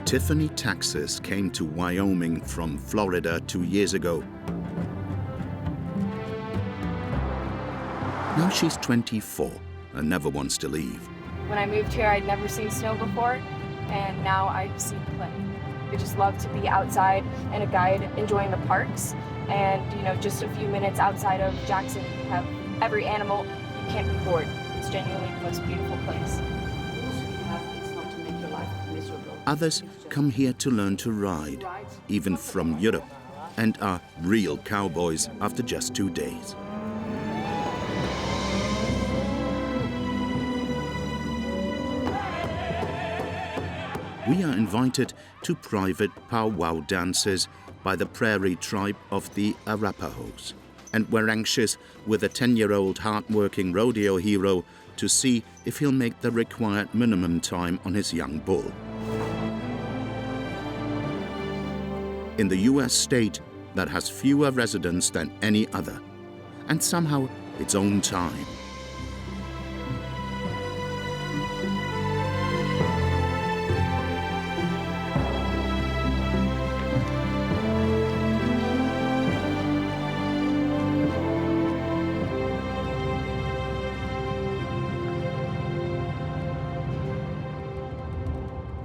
Tiffany Taxis came to Wyoming from Florida 2 years ago. Now she's 24 and never wants to leave. When I moved here, I'd never seen snow before, and now I've seen plenty. I just love to be outside and a guide, enjoying the parks. And, you know, just a few minutes outside of Jackson, you have every animal. You can't be bored. It's genuinely the most beautiful place. Others come here to learn to ride, even from Europe, and are real cowboys after just 2 days. We are invited to private powwow dances by the Prairie tribe of the Arapahoes, and we're anxious with a 10-year-old hard-working rodeo hero to see if he'll make the required minimum time on his young bull. In the US state that has fewer residents than any other, and somehow its own time.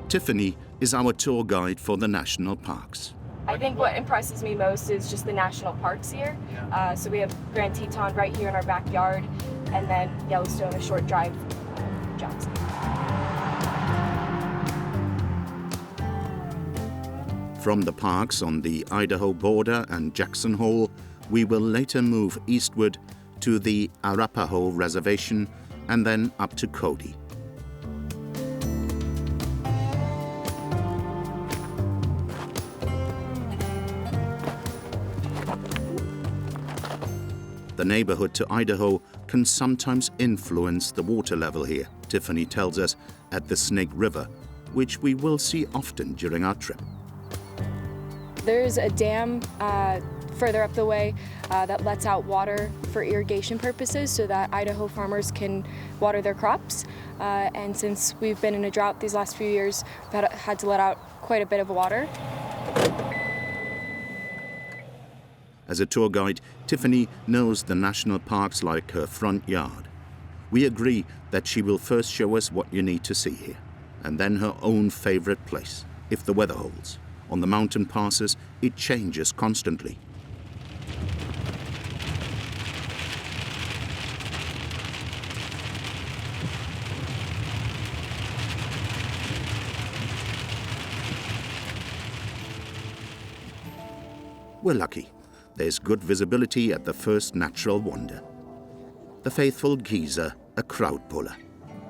Tiffany is our tour guide for the national parks. I think what impresses me most is just the national parks here. So we have Grand Teton right here in our backyard, and then Yellowstone, a short drive from Jackson. From the parks on the Idaho border and Jackson Hole, we will later move eastward to the Arapaho Reservation and then up to Cody. The neighborhood to Idaho can sometimes influence the water level here, Tiffany tells us, at the Snake River, which we will see often during our trip. There's a dam further up the way that lets out water for irrigation purposes so that Idaho farmers can water their crops. And since we've been in a drought these last few years, we've had to let out quite a bit of water. As a tour guide, Tiffany knows the national parks like her front yard. We agree that she will first show us what you need to see here, and then her own favorite place, if the weather holds. On the mountain passes, it changes constantly. We're lucky. There's good visibility at the first natural wonder. The faithful geyser, a crowd puller.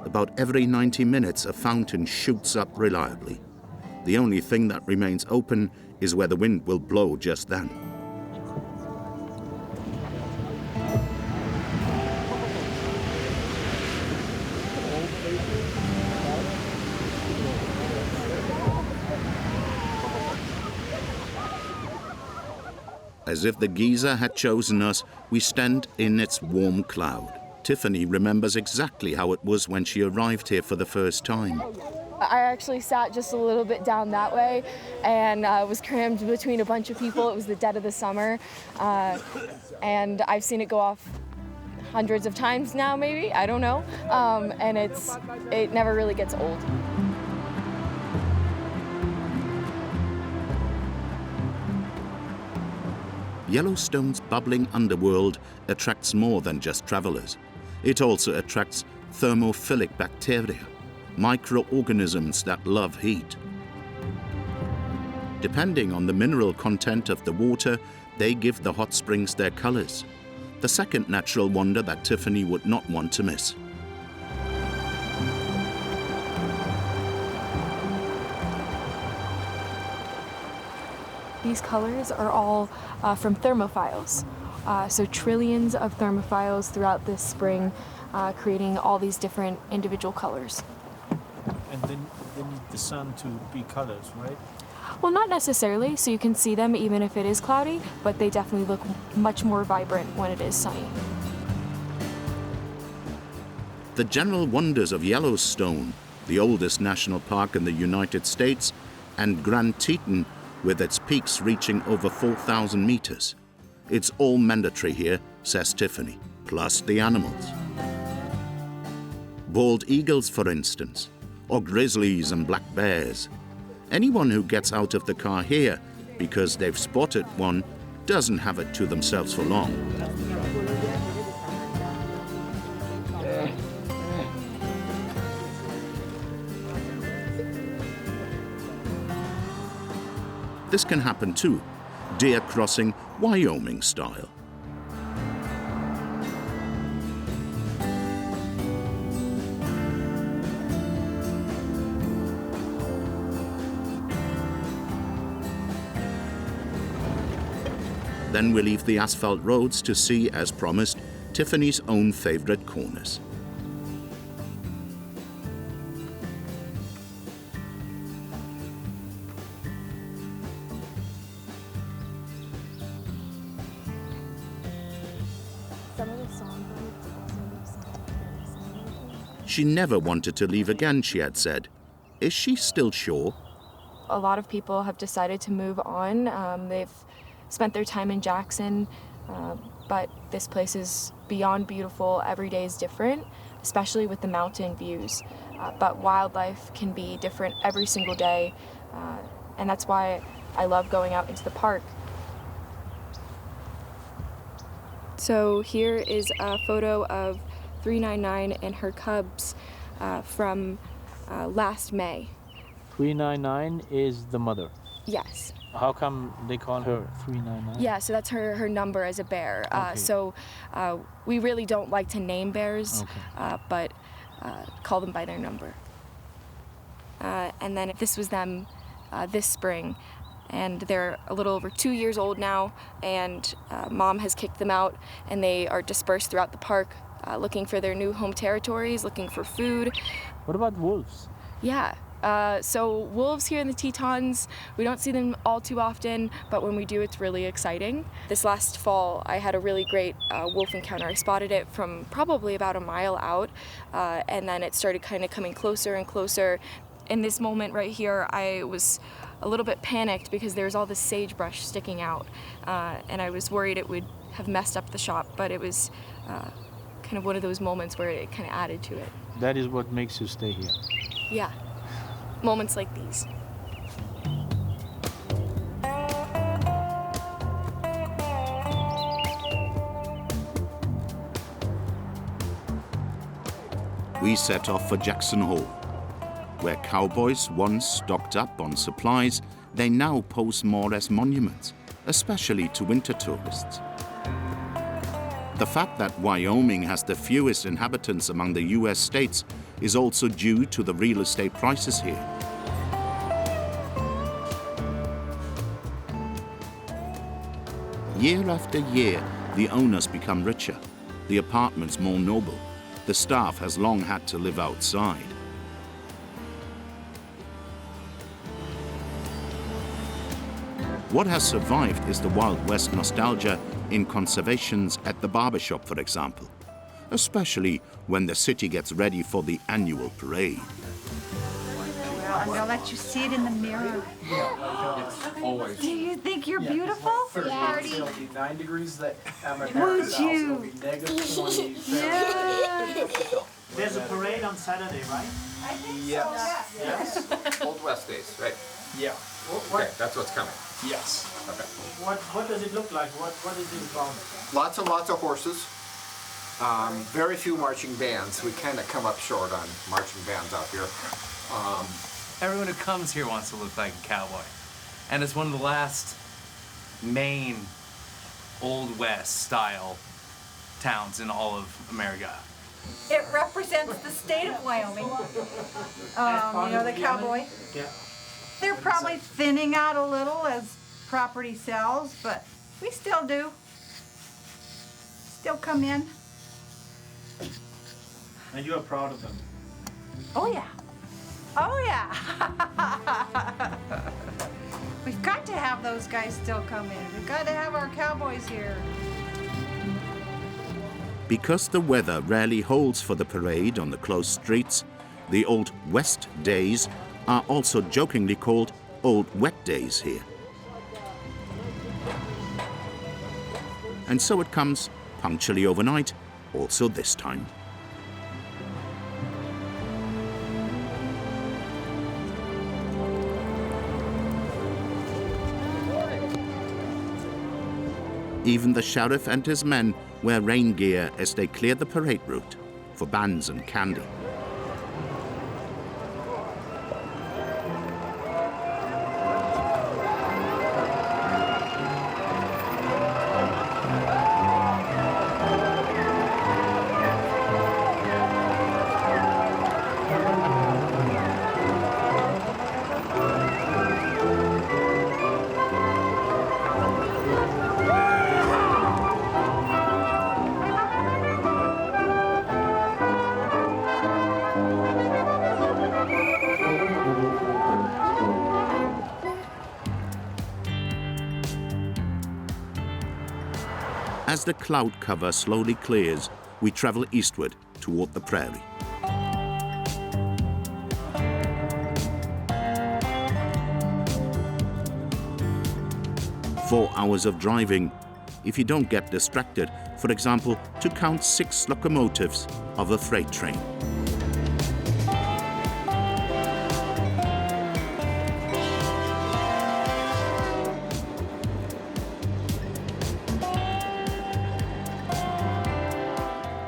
About every 90 minutes, a fountain shoots up reliably. The only thing that remains open is where the wind will blow just then. As if the geyser had chosen us, we stand in its warm cloud. Tiffany remembers exactly how it was when she arrived here for the first time. I actually sat just a little bit down that way and was crammed between a bunch of people. It was the dead of the summer, and I've seen it go off hundreds of times now, maybe, I don't know, and it never really gets old. Yellowstone's bubbling underworld attracts more than just travelers. It also attracts thermophilic bacteria, microorganisms that love heat. Depending on the mineral content of the water, they give the hot springs their colors. The second natural wonder that Tiffany would not want to miss. These colors are all from thermophiles. So trillions of thermophiles throughout this spring, creating all these different individual colors. And then they need the sun to be colors, right? Well, not necessarily, so you can see them even if it is cloudy, but they definitely look much more vibrant when it is sunny. The general wonders of Yellowstone the oldest national park in the United States, and Grand Teton, with its peaks reaching over 4,000 meters. It's all mandatory here, says Tiffany, plus the animals. Bald eagles, for instance, or grizzlies and black bears. Anyone who gets out of the car here because they've spotted one doesn't have it to themselves for long. This can happen too, deer crossing Wyoming style. Then we leave the asphalt roads to see, as promised, Tiffany's own favorite corners. She never wanted to leave again, she had said. Is she still sure? A lot of people have decided to move on. They've spent their time in Jackson, but this place is beyond beautiful. Every day is different, especially with the mountain views. But wildlife can be different every single day, and that's why I love going out into the park. So here is a photo of 399 and her cubs from last May. 399 is the mother. Yes. How come they call her 399? Yeah, so that's her number as a bear. Okay. So we really don't like to name bears, but call them by their number. And then this was them this spring, and they're a little over 2 years old now, and Mom has kicked them out, and they are dispersed throughout the park, looking for their new home territories, looking for food. What about wolves? Yeah. So wolves here in the Tetons, we don't see them all too often, but when we do, it's really exciting. This last fall, I had a really great wolf encounter. I spotted it from probably about a mile out, and then it started kind of coming closer and closer. In this moment right here, I was a little bit panicked because there's all this sagebrush sticking out, and I was worried it would have messed up the shot, but it was kind of one of those moments where it kind of added to it. That is what makes you stay here. Yeah. Moments like these. We set off for Jackson Hole, where cowboys once stocked up on supplies, they now pose more as monuments, especially to winter tourists. The fact that Wyoming has the fewest inhabitants among the US states is also due to the real estate prices here. Year after year, the owners become richer, the apartments more noble. The staff has long had to live outside. What has survived is the Wild West nostalgia in conservations at the barbershop, for example, especially when the city gets ready for the annual parade. Well, I'm gonna let you see it in the mirror. Always. Do you think you're beautiful? Marty? It'll be 9 degrees that Would you? It'll be -20. Yeah. There's a parade on Saturday, right? Yes. Yes. Old West days, right? Yeah. Okay, that's what's coming. Yes. Okay. What does it look like? What is it about? Lots and lots of horses. Very few marching bands. We kind of come up short on marching bands out here. Everyone who comes here wants to look like a cowboy. And it's one of the last main Old West style towns in all of America. It represents the state of Wyoming. You know, the cowboy. Yeah. They're probably thinning out a little as property sells, but we still do. Still come in. And you are proud of them. Oh yeah. Oh yeah. We've got to have those guys still come in. We've got to have our cowboys here. Because the weather rarely holds for the parade on the closed streets, The Old West Days are also jokingly called Old Wet Days here. And so it comes punctually overnight, also this time. Even the sheriff and his men wear rain gear as they clear the parade route for bands and candy. As the cloud cover slowly clears, we travel eastward toward the prairie. Four hours of driving, if you don't get distracted, for example, to count 6 locomotives of a freight train.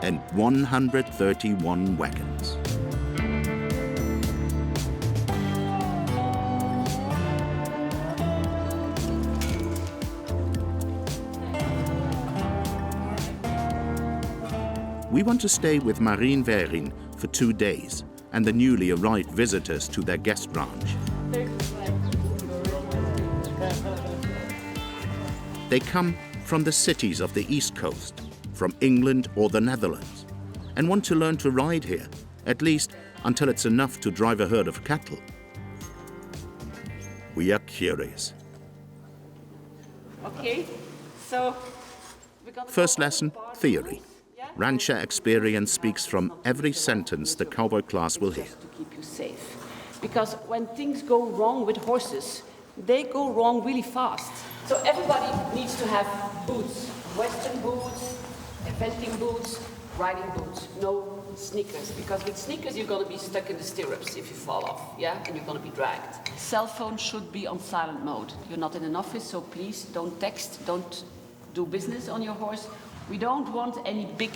And 131 wagons. We want to stay with Marine Verin for 2 days and the newly arrived visitors to their guest ranch. They come from the cities of the East Coast, from England or the Netherlands, and want to learn to ride here, at least until it's enough to drive a herd of cattle. We are curious. Okay, so First lesson, theory. Rancher experience speaks from every sentence the cowboy class will hear. to keep you safe. Because when things go wrong with horses, they go wrong really fast. So everybody needs to have boots, Western boots, eventing boots, riding boots, no sneakers, because with sneakers you're going to be stuck in the stirrups if you fall off, yeah, and you're going to be dragged. Cell phone should be on silent mode. You're not in an office, so please don't text, don't do business on your horse. We don't want any big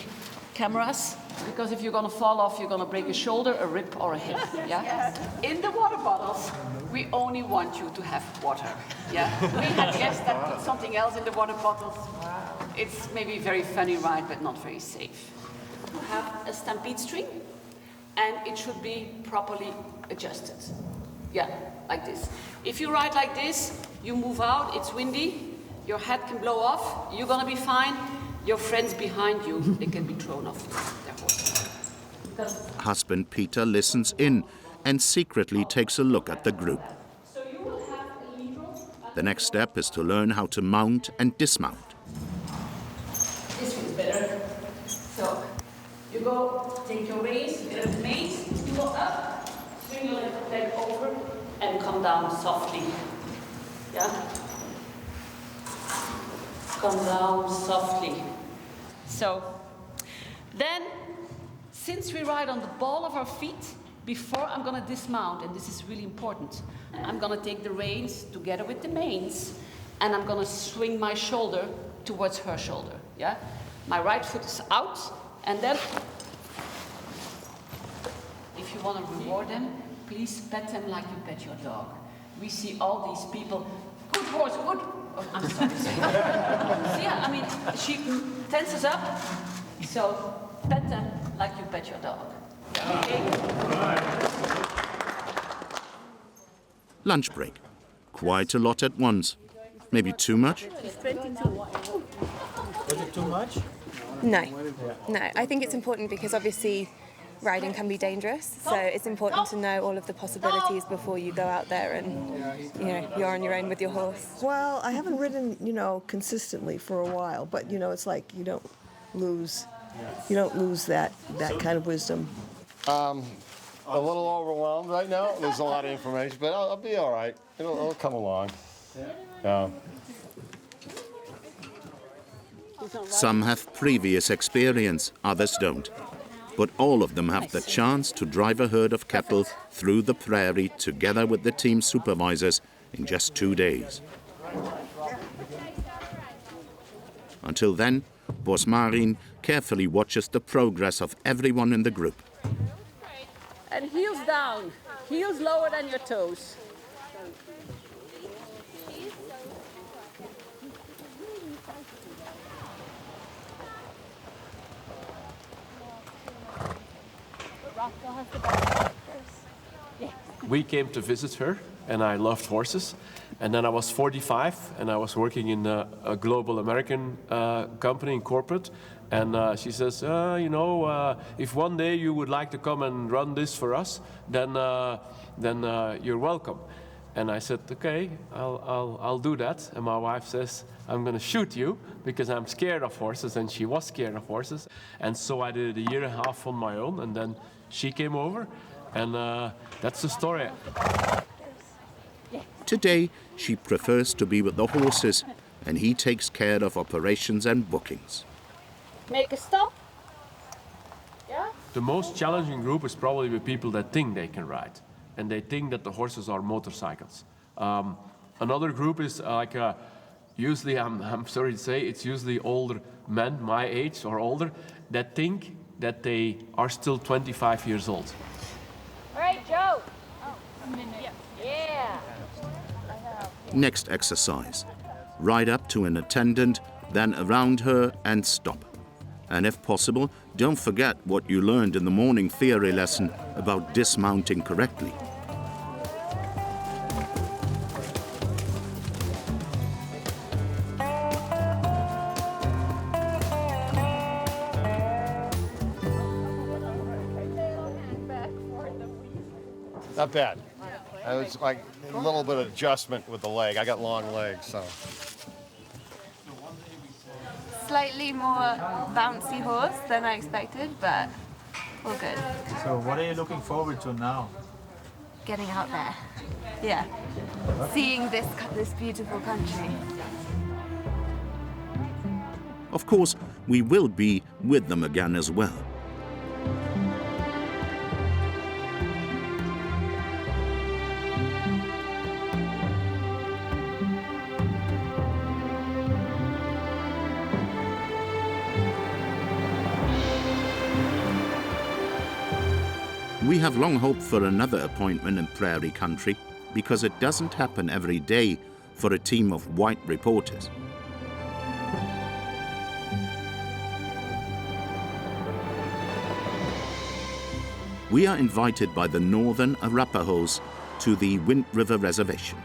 cameras, because if you're going to fall off, you're going to break a shoulder, a rib, or a hip, yeah? Yes. In the water bottles, we only want you to have water, yeah? We had guests that put something else in the water bottles. It's maybe a very funny ride, but not very safe. You have a stampede string, and it should be properly adjusted. Yeah, like this. If you ride like this, you move out, it's windy, your head can blow off, you're gonna be fine. Your friends behind you, they can be thrown off their horse. Husband Peter listens in and secretly takes a look at the group. The next step is to learn how to mount and dismount. This one's better. So you go, take your reins, get a mace, you go up, swing your leg over, and come down softly. Yeah? Come down softly. So then, since we ride on the ball of our feet, before I'm gonna dismount, and this is really important, I'm gonna take the reins together with the manes, and I'm gonna swing my shoulder towards her shoulder, yeah? My right foot is out, and then, if you wanna reward them, please pet them like you pet your dog. We see all these people, good horse, good. Oh, I'm sorry. So yeah, I mean, she tenses up, so pet them like you pet your dog. Okay? Lunch break. Quite a lot at once. Maybe too much? Was it too much? No, I think it's important because obviously riding can be dangerous, so it's important to know all of the possibilities before you go out there and, you're on your own with your horse. Well, I haven't ridden, consistently for a while, but, it's like you don't lose that kind of wisdom. A little overwhelmed right now. There's a lot of information, but I'll be all right. It'll come along. Yeah. Some have previous experience, others don't. But all of them have the chance to drive a herd of cattle through the prairie together with the team supervisors in just 2 days. Until then, Boss Marin carefully watches the progress of everyone in the group. And heels down, heels lower than your toes. We came to visit her, and I loved horses. And then I was 45, and I was working in a global American company in corporate. And she says, you know, if one day you would like to come and run this for us, then you're welcome. And I said, okay, I'll do that. And my wife says, I'm going to shoot you because I'm scared of horses. And she was scared of horses. And so I did it 1.5 years on my own. And then she came over. And that's the story. Today, she prefers to be with the horses, and he takes care of operations and bookings. Make a stop. Yeah? The most challenging group is probably the people that think they can ride. And they think that the horses are motorcycles. Another group is like, usually, I'm sorry to say, it's usually older men, my age or older, that think that they are still 25 years old. All right, Joe. Yeah. Next exercise. Ride up to an attendant, then around her and stop. And if possible, don't forget what you learned in the morning theory lesson about dismounting correctly. Not bad. It was like a little bit of adjustment with the leg. I got long legs, so. Slightly more bouncy horse than I expected, but all good. So what are you looking forward to now? Getting out there. Yeah. Seeing this beautiful country. Of course, we will be with them again as well. We have long hoped for another appointment in prairie country because it doesn't happen every day for a team of white reporters. We are invited by the Northern Arapahoes to the Wind River Reservation.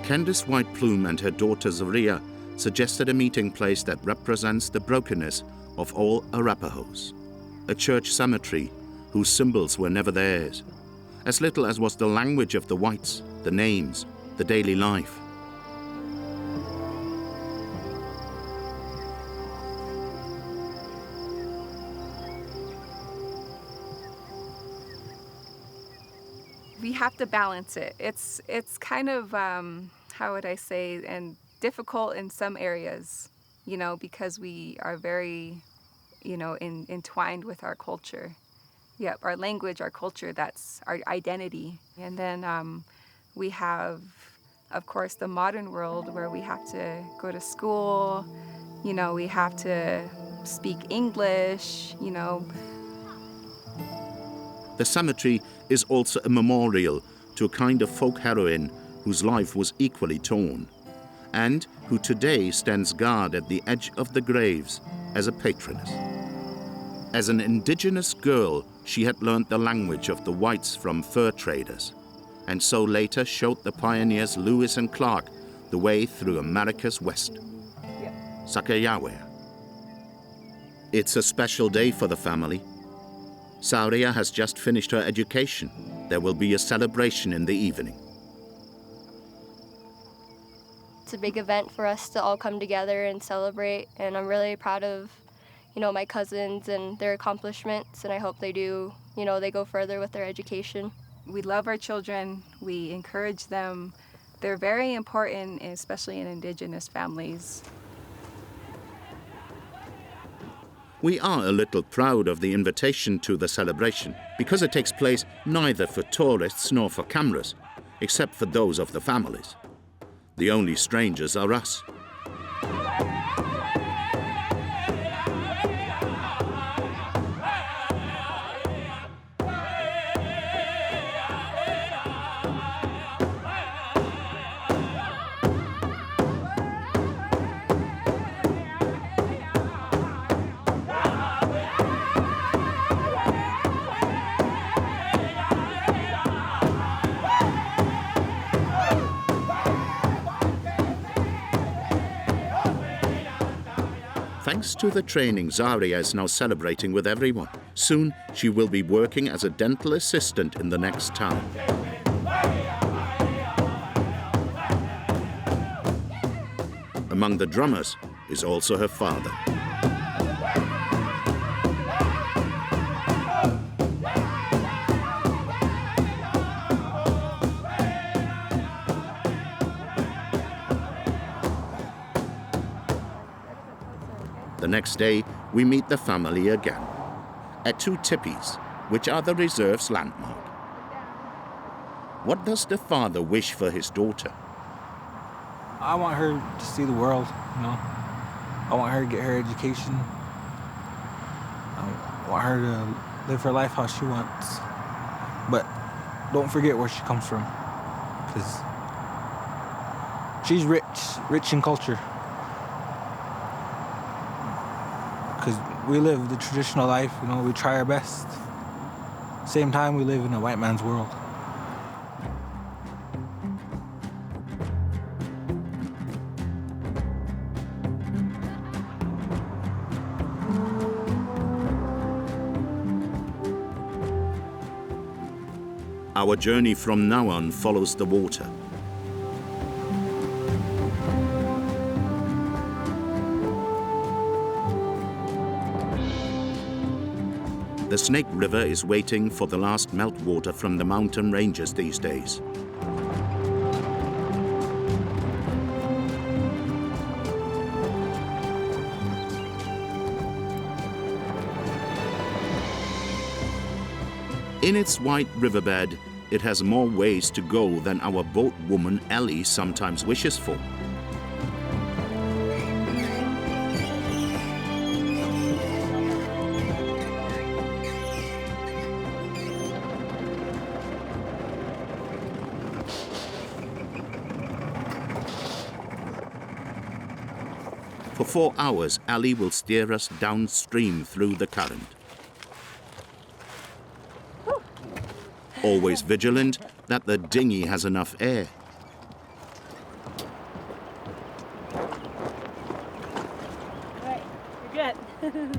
Candace White Plume and her daughter Zaria suggested a meeting place that represents the brokenness of all Arapahoes. A church cemetery whose symbols were never theirs, as little as was the language of the whites, the names, the daily life. We have to balance it. It's kind of, how would I say, and difficult in some areas, you know, because we are very, you know, entwined with our culture. Yep, our language, our culture, that's our identity. And then we have, of course, the modern world where we have to go to school, you know, we have to speak English, you know. The cemetery is also a memorial to a kind of folk heroine whose life was equally torn, and who today stands guard at the edge of the graves as a patroness. As an indigenous girl, she had learned the language of the whites from fur traders, and so later showed the pioneers Lewis and Clark the way through America's West. Sakayawe. It's a special day for the family. Sauria has just finished her education. There will be a celebration in the evening. It's a big event for us to all come together and celebrate, and I'm really proud of, my cousins and their accomplishments, and I hope they do, they go further with their education. We love our children. We encourage them. They're very important, especially in Indigenous families. We are a little proud of the invitation to the celebration because it takes place neither for tourists nor for cameras, except for those of the families. The only strangers are us. Thanks to the training, Zaria is now celebrating with everyone. Soon, she will be working as a dental assistant in the next town. Among the drummers is also her father. The next day, we meet the family again at two tipis, which are the reserve's landmark. What does the father wish for his daughter? I want her to see the world, I want her to get her education. I want her to live her life how she wants. But don't forget where she comes from, because she's rich in culture. Because we live the traditional life, we try our best. Same time, we live in a white man's world. Our journey from now on follows the water. The Snake River is waiting for the last meltwater from the mountain ranges these days. In its wide riverbed, it has more ways to go than our boat woman Ellie sometimes wishes for. For 4 hours, Ali will steer us downstream through the current. Always vigilant that the dinghy has enough air. Right, you're good.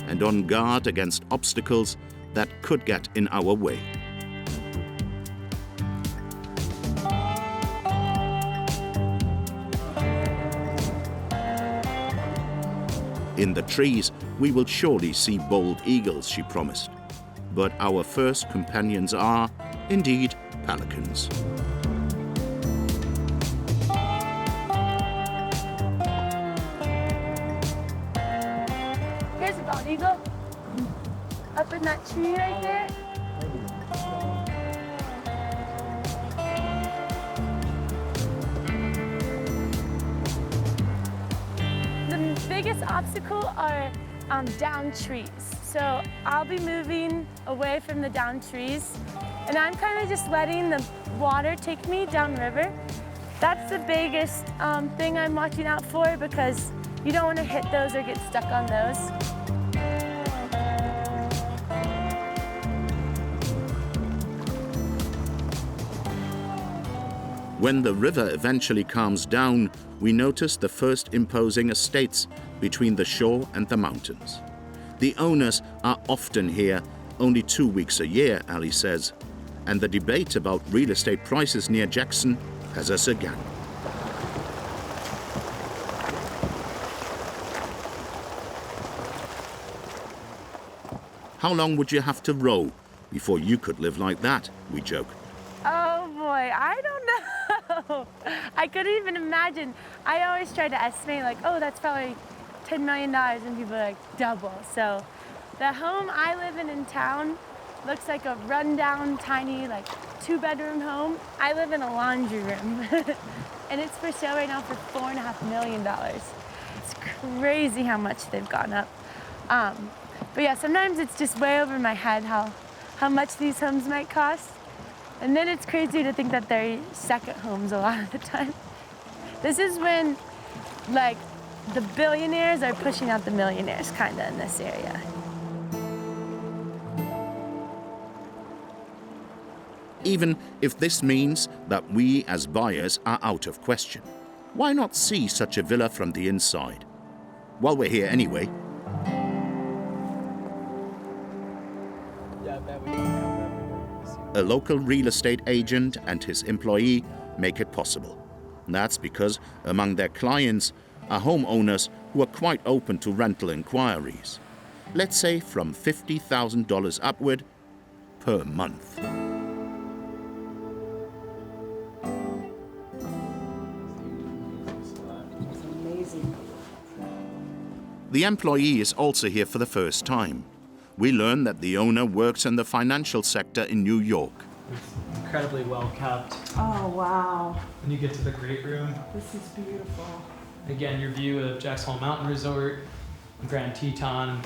And on guard against obstacles that could get in our way. In the trees, we will surely see bald eagles, she promised. But our first companions are, indeed, pelicans. Here's a bald eagle. Up in that tree right there. The biggest obstacle are down trees. So I'll be moving away from the down trees, and I'm kind of just letting the water take me downriver. That's the biggest thing I'm watching out for, because you don't want to hit those or get stuck on those. When the river eventually calms down, we notice the first imposing estates between the shore and the mountains. The owners are often here only 2 weeks a year, Ali says, and the debate about real estate prices near Jackson has us again. How long would you have to row before you could live like that, we joke. Oh boy, I don't know. I couldn't even imagine. I always try to estimate like, oh, that's probably $10 million, and people are like, double. So the home I live in town looks like a rundown, tiny, like 2-bedroom home. I live in a laundry room, and it's for sale right now for $4.5 million. It's crazy how much they've gone up. But yeah, sometimes it's just way over my head how much these homes might cost. And then it's crazy to think that they're second homes a lot of the time. This is when, like, the billionaires are pushing out the millionaires, kind of, in this area. Even if this means that we as buyers are out of question, why not see such a villa from the inside? While we're here anyway. A local real estate agent and his employee make it possible. That's because among their clients are homeowners who are quite open to rental inquiries. Let's say from $50,000 upward per month. The employee is also here for the first time. We learn that the owner works in the financial sector in New York. It's incredibly well kept. Oh, wow. When you get to the great room, This is beautiful. again, your view of Jack's Hole Mountain Resort, Grand Teton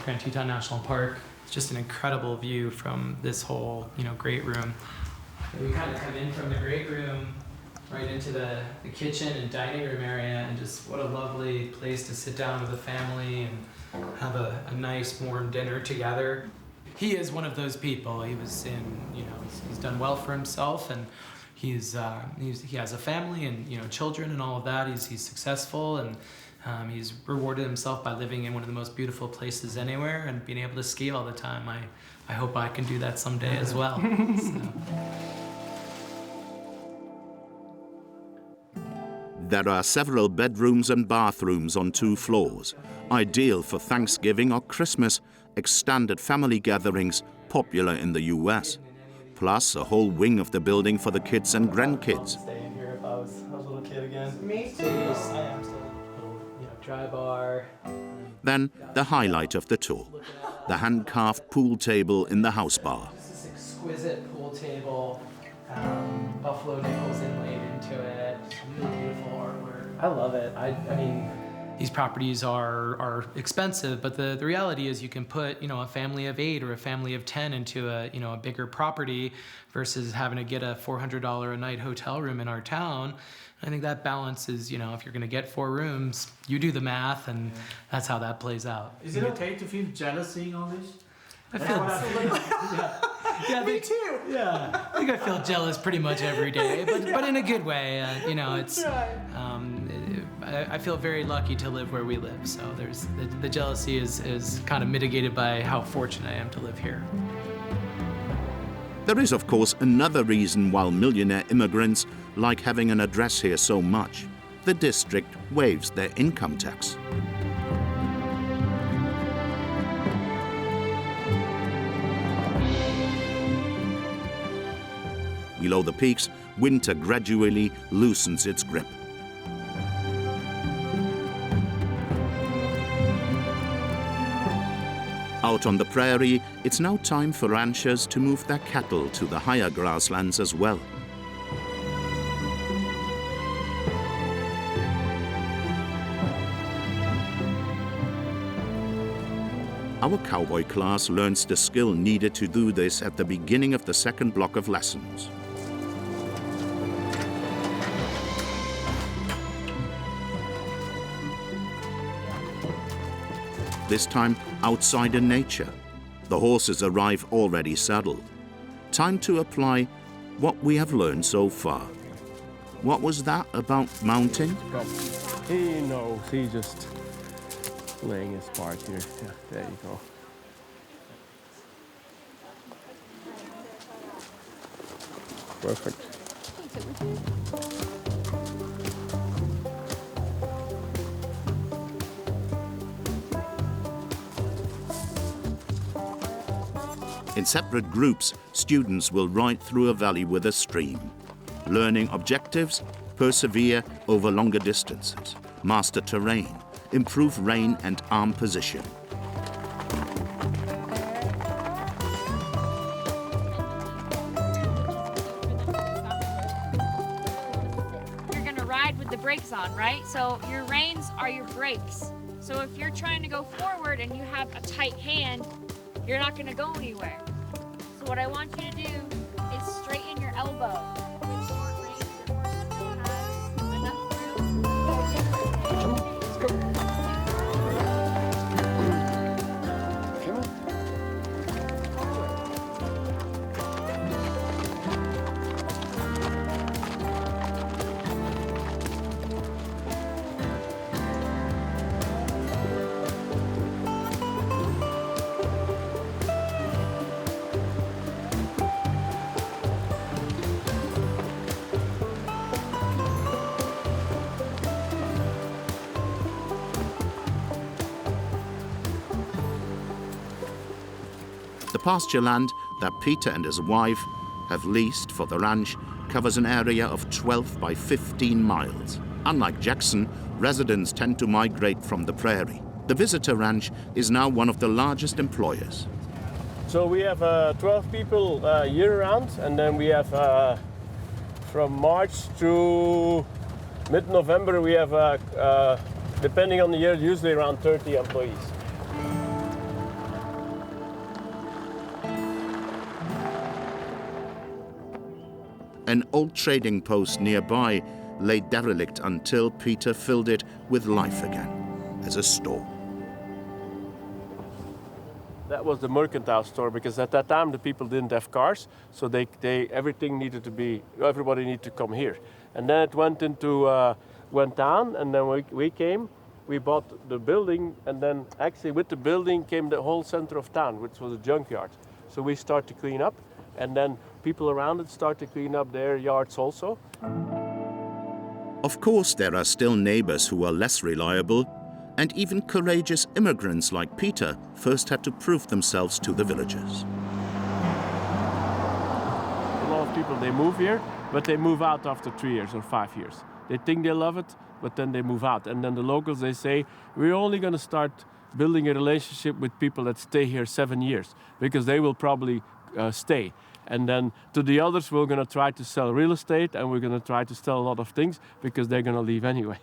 National Park. It's just an incredible view from this whole, great room. We kind of come in from the great room right into the kitchen and dining room area, and just what a lovely place to sit down with a family and have a nice warm dinner together. He is one of those people. He was he's done well for himself, and he has a family and children and all of that. He's successful, and he's rewarded himself by living in one of the most beautiful places anywhere and being able to ski all the time. I hope I can do that someday as well. So. There are several bedrooms and bathrooms on 2 floors, ideal for Thanksgiving or Christmas, extended family gatherings popular in the US. Plus a whole wing of the building for the kids and grandkids. Stay in here if I was a little kid again. Me too. I am still a little, dry bar. Then the highlight of the tour, the hand-carved pool table in the house bar. This exquisite pool table, buffalo nickels inlaid into it, really beautiful artwork. I love it. I mean, these properties are expensive, but the reality is you can put, a family of 8 or a family of 10 into a bigger property versus having to get a $400 a night hotel room in our town. I think that balance is, if you're going to get 4 rooms, you do the math, and that's how that plays out. Is it okay to feel jealous seeing all this? I feel yeah, Me too. Yeah, I think I feel jealous pretty much every day, but in a good way. It's I feel very lucky to live where we live. So there's the jealousy is kind of mitigated by how fortunate I am to live here. There is, of course, another reason why millionaire immigrants like having an address here so much. The district waives their income tax. Below the peaks, winter gradually loosens its grip. Out on the prairie, it's now time for ranchers to move their cattle to the higher grasslands as well. Our cowboy class learns the skill needed to do this at the beginning of the second block of lessons. This time outside in nature. The horses arrive already saddled. Time to apply what we have learned so far. What was that about mounting? He knows, he's just laying his part here. Yeah, there you go. Perfect. In separate groups, students will ride through a valley with a stream. Learning objectives, persevere over longer distances, master terrain, improve rein and arm position. You're gonna ride with the brakes on, right? So your reins are your brakes. So if you're trying to go forward and you have a tight hand, you're not gonna go anywhere. So what I want you to do is straighten your elbow. With short reins, the horse has enough room. Come on, let's go. Come on. The pasture land that Peter and his wife have leased for the ranch covers an area of 12 by 15 miles. Unlike Jackson, residents tend to migrate from the prairie. The visitor ranch is now one of the largest employers. So we have 12 people year-round, and then we have from March to mid-November we have, depending on the year, usually around 30 employees. An old trading post nearby lay derelict until Peter filled it with life again as a store. That was the mercantile store, because at that time the people didn't have cars, so everything needed to be, everybody needed to come here. And then it went down, and then we came, we bought the building, and then actually with the building came the whole center of town, which was a junkyard. So we started to clean up, and then people around it start to clean up their yards also. Of course, there are still neighbors who are less reliable, and even courageous immigrants like Peter first had to prove themselves to the villagers. A lot of people, they move here, but they move out after 3 years or 5 years. They think they love it, but then they move out. And then the locals, they say, we're only going to start building a relationship with people that stay here 7 years, because they will probably stay. And then to the others, we're going to try to sell real estate, and we're going to try to sell a lot of things, because they're going to leave anyway.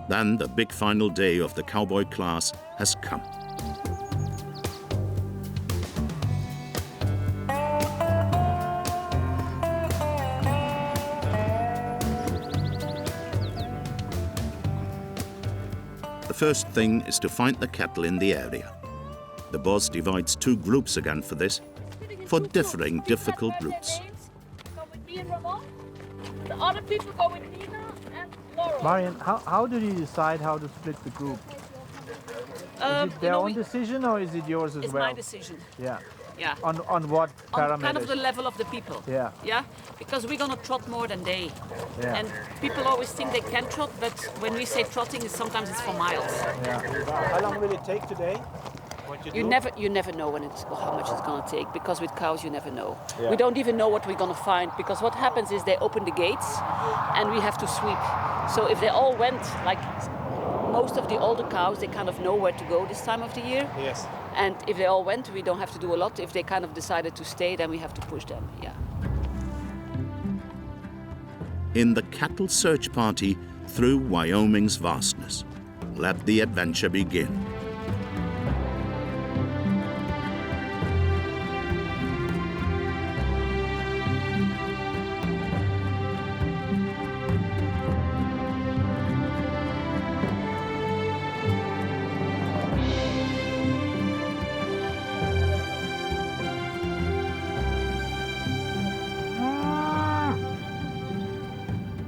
Then the big final day of the cowboy class has come. The first thing is to find the cattle in the area. The boss divides two groups again for this, for differing difficult routes. The other people go with Nina and Laura. Marian, how do you decide how to split the group? Is it their own decision or is it yours as it's well? It's my decision. Yeah. Yeah. On what parameters? On kind of the level of the people. Yeah. Yeah. Because we're gonna trot more than they. Yeah. And people always think they can trot, but when we say trotting, sometimes it's for miles. Yeah. How long will it take today? You never know when how much it's gonna take, because with cows you never know. Yeah. We don't even know what we're gonna find, because what happens is they open the gates and we have to sweep. So if they all went, like most of the older cows, they kind of know where to go this time of the year. Yes. And if they all went, we don't have to do a lot. If they kind of decided to stay, then we have to push them, yeah. In the cattle search party through Wyoming's vastness, let the adventure begin.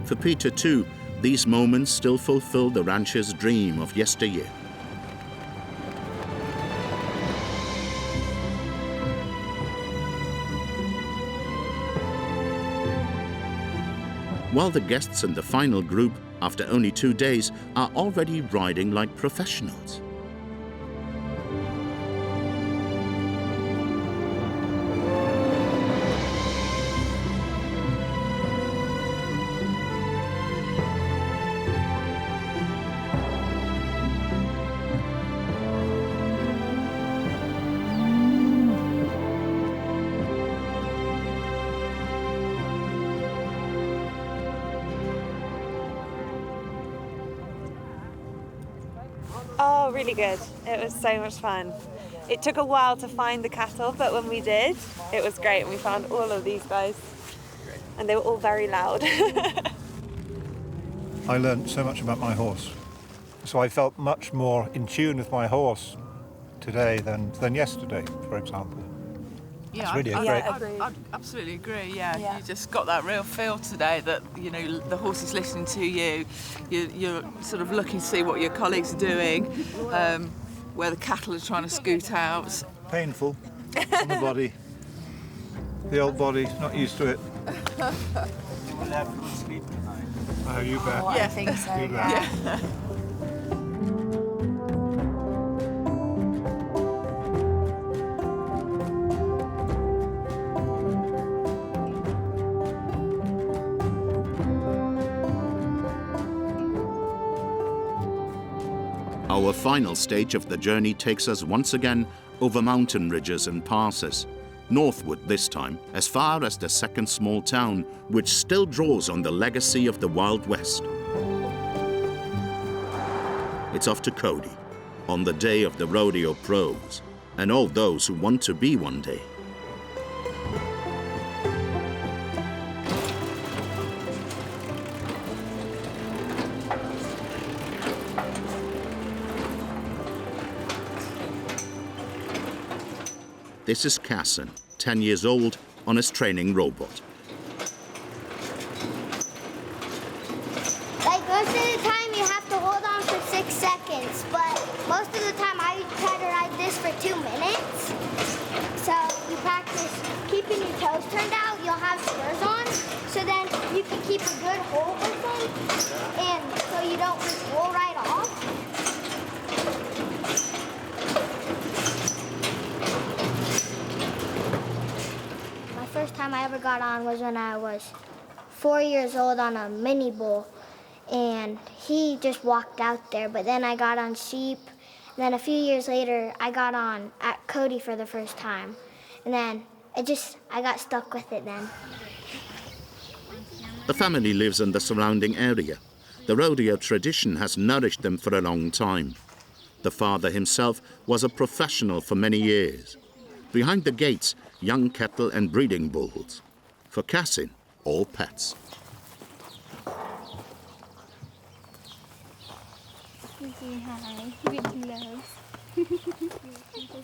For Peter, too, these moments still fulfill the rancher's dream of yesteryear. while the guests in the final group, after only 2 days, are already riding like professionals. Oh, really good. It was so much fun. It took a while to find the cattle, but when we did, it was great. And we found all of these guys, and they were all very loud. I learned so much about my horse. So I felt much more in tune with my horse today than yesterday, for example. Yeah, It's really I'd absolutely agree. Yeah. You just got that real feel today that the horse is listening to you. You're sort of looking to see what your colleagues are doing, where the cattle are trying to scoot out. Painful on the body. The old body, not used to it. We'll have good sleep tonight. Oh, you bet. Oh, I think so. You bet. Yeah. Our final stage of the journey takes us once again over mountain ridges and passes, northward this time, as far as the second small town, which still draws on the legacy of the Wild West. It's off to Cody, on the day of the rodeo pros, and all those who want to be one day. This is Casson, 10 years old, on his training robot. Like most of the time you have to hold on for 6 seconds, but most of the time I try to ride this for 2 minutes. So you practice keeping your toes turned out, you'll have spurs on, so then you can keep a good hold with them, and so you don't just roll right off. First time I ever got on was when I was 4 years old on a mini bull, and he just walked out there, but then I got on sheep, and then a few years later I got on at Cody for the first time, and then I got stuck with it then. The family lives in the surrounding area. The rodeo tradition has nourished them for a long time. The father himself was a professional for many years. Behind the gates, young cattle and breeding bulls. For Cassin, all pets.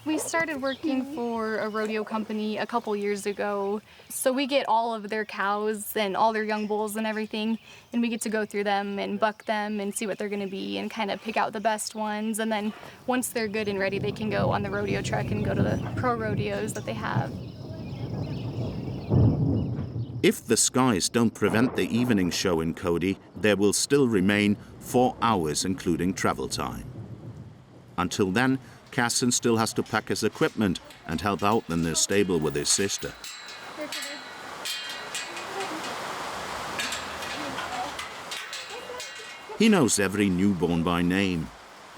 We started working for a rodeo company a couple years ago. So we get all of their cows and all their young bulls and everything, and we get to go through them and buck them and see what they're gonna be and kind of pick out the best ones. And then once they're good and ready, they can go on the rodeo truck and go to the pro rodeos that they have. If the skies don't prevent the evening show in Cody, there will still remain 4 hours, including travel time. Until then, Casson still has to pack his equipment and help out in the stable with his sister. He knows every newborn by name.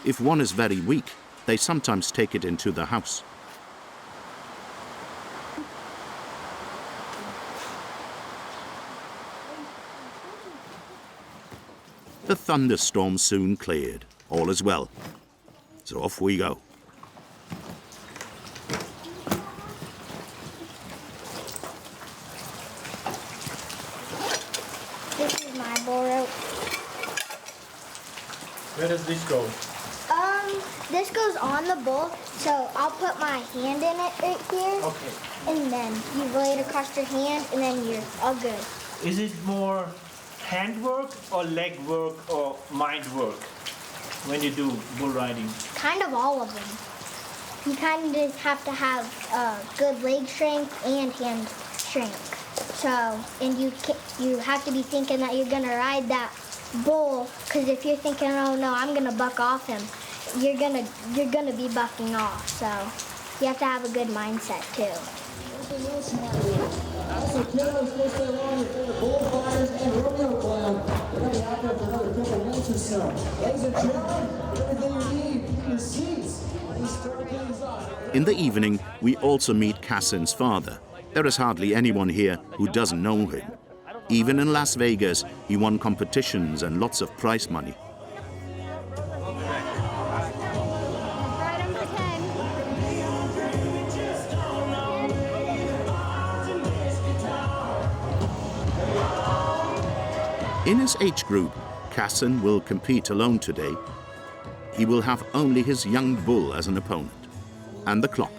If one is very weak, they sometimes take it into the house. The thunderstorm soon cleared. All is well. So off we go. This is my bull rope. Where does this go? This goes on the bull, so I'll put my hand in it right here. Okay. And then you lay it across your hand, and then you're all good. Is it more hand work or leg work or mind work when you do bull riding? Kind of all of them. You kind of have to have good leg strength and hand strength. So, and you have to be thinking that you're gonna ride that bull, because if you're thinking, oh no, I'm gonna buck off him, you're gonna be bucking off. So you have to have a good mindset too. Also, kiddos, go stay along with the bullfighters and rodeo clown. We're going to be out there for another couple months or so. Ladies and gentlemen, everything you need, keep your seats. Let's start things off. In the evening, we also meet Cassin's father. There is hardly anyone here who doesn't know him. Even in Las Vegas, he won competitions and lots of prize money. In his age group, Cassin will compete alone today. He will have only his young bull as an opponent. And the clock.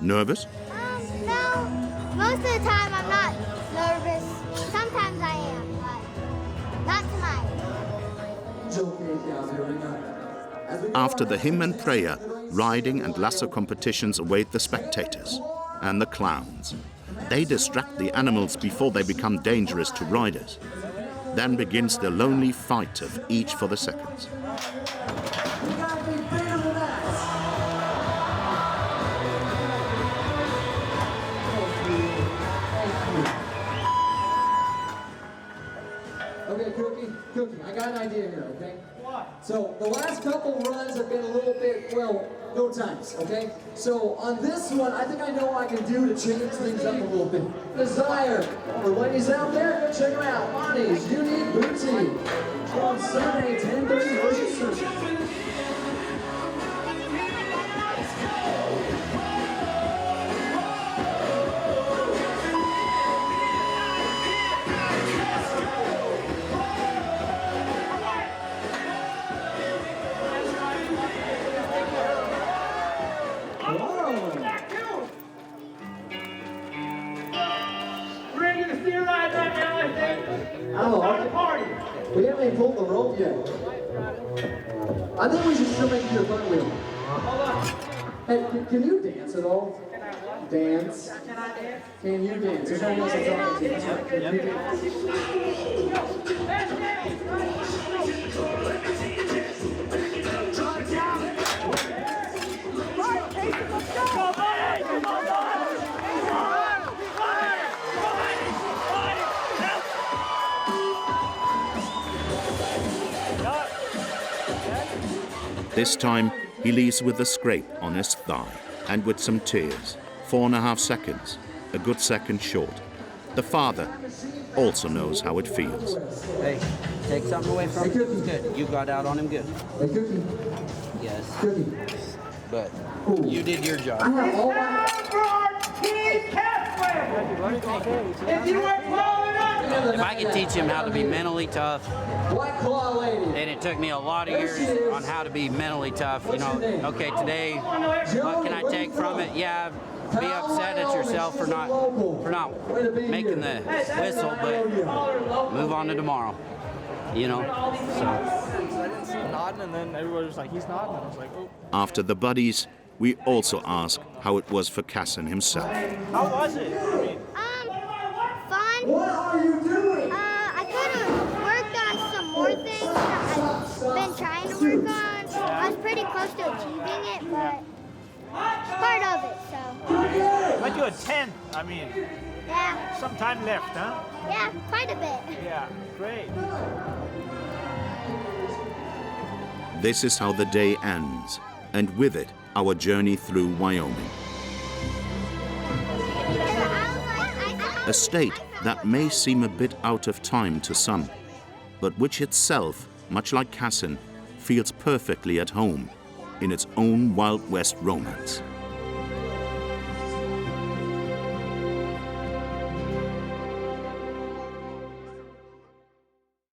Nervous? No, most of the time I'm not nervous. Sometimes I am, but not tonight. After the hymn and prayer, riding and lasso competitions await the spectators and the clowns. They distract the animals before they become dangerous to riders. Then begins the lonely fight of each for the seconds. Okay, Cookie, I got an idea here, okay? What? So the last couple runs have been a little bit, well, no times, okay? So on this one, I think I know what I can do to change things up a little bit. Desire, for ladies out there, go check them out. Bonnie's Unique Boutique on Sunday, 10:30 Ocean Surgery. We haven't even pulled the rope yet. I think we should still make you a front wheel. Hey, can you dance at all? Dance? Can you dance? There's nothing else to talk to. Can you This time, he leaves with a scrape on his thigh and with some tears. 4.5 seconds, a good second short. The father also knows how it feels. Hey, take something away from him. Good. You got out on him good. Yes. But you did your job. If I could teach him how to be mentally tough, and it took me a lot of years on how to be mentally tough, you know, okay, today, what can I take from it? Yeah, be upset at yourself for not making the whistle, but move on to tomorrow, you know. So. I didn't see him nodding, and then everybody was like, he's nodding, and I was like, oh. After the buddies, we also ask how it was for Cassin himself. How was it? Fun. What are you doing? I could have worked on some more things that I've been trying to work on. I was pretty close to achieving it, but part of it, so. Like you a 10, I mean. Yeah. Some time left, huh? Yeah, quite a bit. Yeah, great. This is how the day ends, and with it, our journey through Wyoming. A state that may seem a bit out of time to some, but which itself, much like Cassin, feels perfectly at home in its own Wild West romance.